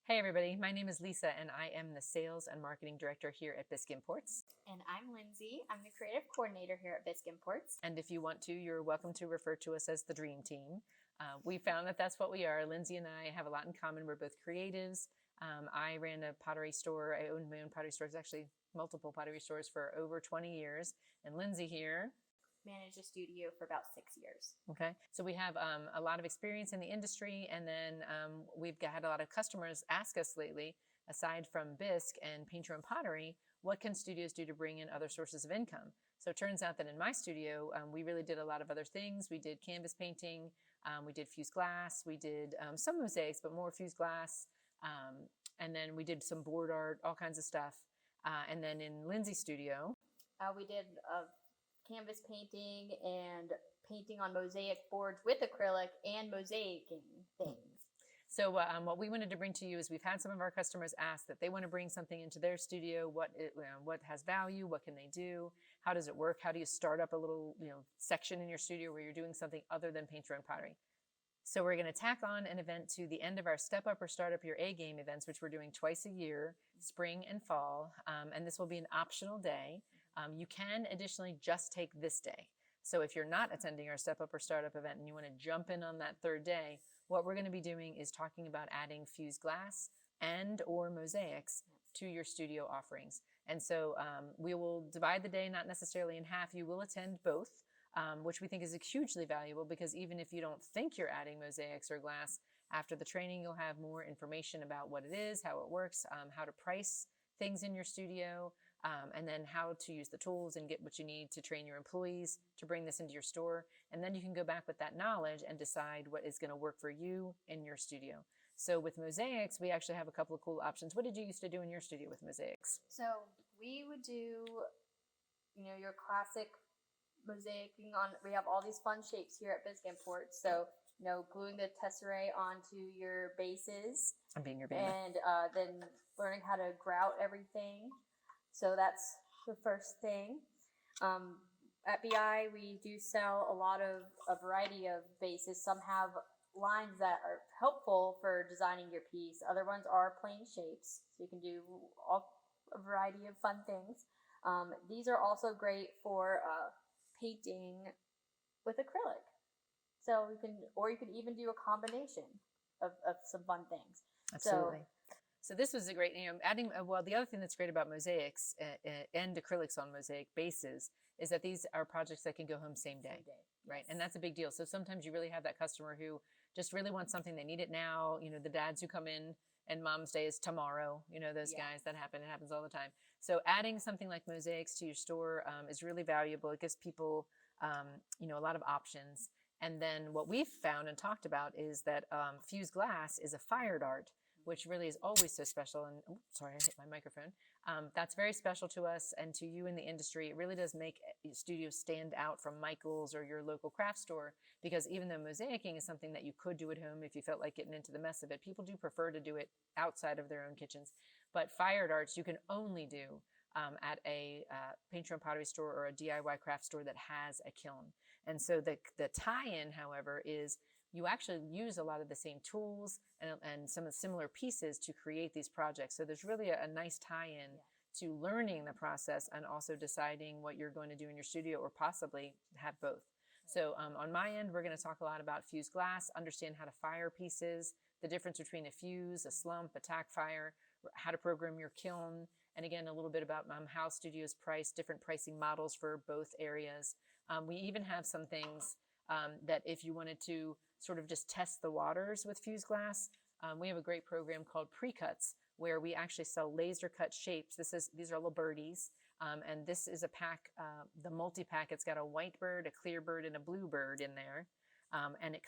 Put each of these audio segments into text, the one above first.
Hey everybody, my name is Lisa and I am the Sales and Marketing Director here at Bisque Imports. And I'm Lindsay. I'm the Creative Coordinator here at Bisque Imports. And if you want to, you're welcome to refer to us as the Dream Team. We found that that's what we are. Lindsay and I have a lot in common. We're both creatives. I ran a pottery store. I owned my own pottery stores, actually multiple pottery stores for over 20 years. And Lindsay here managed a studio for about 6 years. Okay, so we have a lot of experience in the industry, and then we've had a lot of customers ask us lately, aside from bisque and paint your own pottery, what can studios do to bring in other sources of income? So it turns out that in my studio, we really did a lot of other things. We did canvas painting, we did fused glass, we did some mosaics, but more fused glass, and then we did some board art, all kinds of stuff. And then in Lindsay's studio, we did canvas painting and painting on mosaic boards with acrylic and mosaicing things. So what we wanted to bring to you is we've had some of our customers ask that they want to bring something into their studio. What has value? What can they do? How does it work? How do you start up a little section in your studio where you're doing something other than paint your own pottery? So we're going to tack on an event to the end of our Step Up or Start Up Your A Game events, which we're doing twice a year, spring and fall. And this will be an optional day. You can additionally just take this day. So if you're not attending our Step Up or Startup event and you want to jump in on that third day, what we're going to be doing is talking about adding fused glass and or mosaics to your studio offerings. And so we will divide the day, not necessarily in half. You will attend both, which we think is hugely valuable because even if you don't think you're adding mosaics or glass, after the training, you'll have more information about what it is, how it works, how to price things in your studio, and then how to use the tools and get what you need to train your employees to bring this into your store. And then you can go back with that knowledge and decide what is going to work for you in your studio. So with mosaics, we actually have a couple of cool options. What did you used to do in your studio with mosaics? So we would do, your classic mosaicing on, we have all these fun shapes here at Bisque Imports. So, gluing the tesserae onto your bases. I'm being your baby. And then learning how to grout everything. So that's the first thing. At BI, we do sell a variety of bases. Some have lines that are helpful for designing your piece. Other ones are plain shapes. So you can do a variety of fun things. These are also great for painting with acrylic. So you can even do a combination of some fun things. Absolutely. So this was a great, adding, the other thing that's great about mosaics and acrylics on mosaic bases is that these are projects that can go home same day. Right? Yes. And that's a big deal. So sometimes you really have that customer who just really wants something, they need it now, the dads who come in and mom's day is tomorrow, those guys that happen, it happens all the time. So adding something like mosaics to your store is really valuable. It gives people, a lot of options. And then what we've found and talked about is that fused glass is a fired art, which really is always so special. And sorry, I hit my microphone. That's very special to us and to you in the industry. It really does make studios stand out from Michael's or your local craft store, because even though mosaicing is something that you could do at home if you felt like getting into the mess of it, people do prefer to do it outside of their own kitchens. But fired arts you can only do at a paint your own pottery store or a DIY craft store that has a kiln. And so the tie-in, however, is you actually use a lot of the same tools and some of the similar pieces to create these projects. So there's really a nice tie-in to learning the process and also deciding what you're going to do in your studio or possibly have both. So on my end, we're going to talk a lot about fused glass, understand how to fire pieces, the difference between a fuse, a slump, a tack fire, how to program your kiln, and again, a little bit about how studios price, different pricing models for both areas. We even have some things that if you wanted to sort of just test the waters with fused glass, we have a great program called Pre-Cuts where we actually sell laser cut shapes. These are little birdies, and this is a pack, the multi-pack. It's got a white bird, a clear bird, and a blue bird in there, and it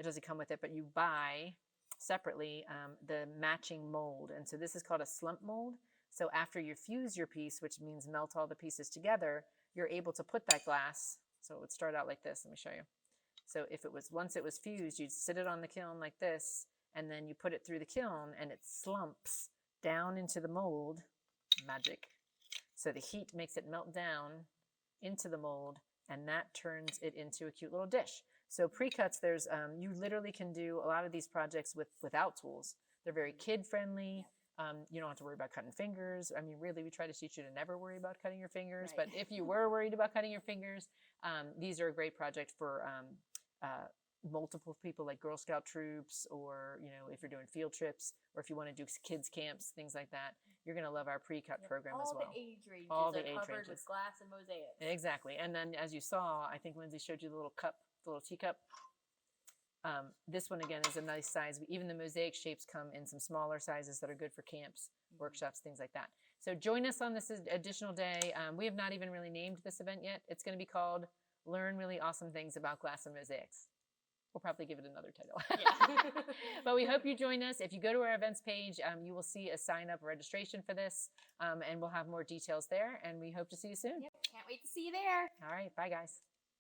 doesn't come with it, but you buy separately the matching mold, and so this is called a slump mold. So after you fuse your piece, which means melt all the pieces together, you're able to put that glass. So it would start out like this. Let me show you. So once it was fused, you'd sit it on the kiln like this, and then you put it through the kiln and it slumps down into the mold. Magic. So the heat makes it melt down into the mold, and that turns it into a cute little dish. So pre-cuts, you literally can do a lot of these projects without tools. They're very kid friendly. You don't have to worry about cutting fingers. I mean, really, we try to teach you to never worry about cutting your fingers. Right. But if you were worried about cutting your fingers, these are a great project for multiple people, like Girl Scout troops, or if you're doing field trips, or if you want to do kids camps, things like that. You're going to love our pre-cut program as well. All the age ranges All the are age covered ranges. with glass and mosaics. Exactly. And then, as you saw, I think Lindsay showed you the little cup, the little teacup. This one again is a nice size. Even the mosaic shapes come in some smaller sizes that are good for camps, workshops, things like that. So join us on this additional day. We have not even really named this event yet. It's going to be called Learn Really Awesome Things About Glass and Mosaics. We'll probably give it another title. Yeah. But we hope you join us. If you go to our events page, you will see a sign-up registration for this, and we'll have more details there, and we hope to see you soon. Yep. Can't wait to see you there. All right. Bye, guys.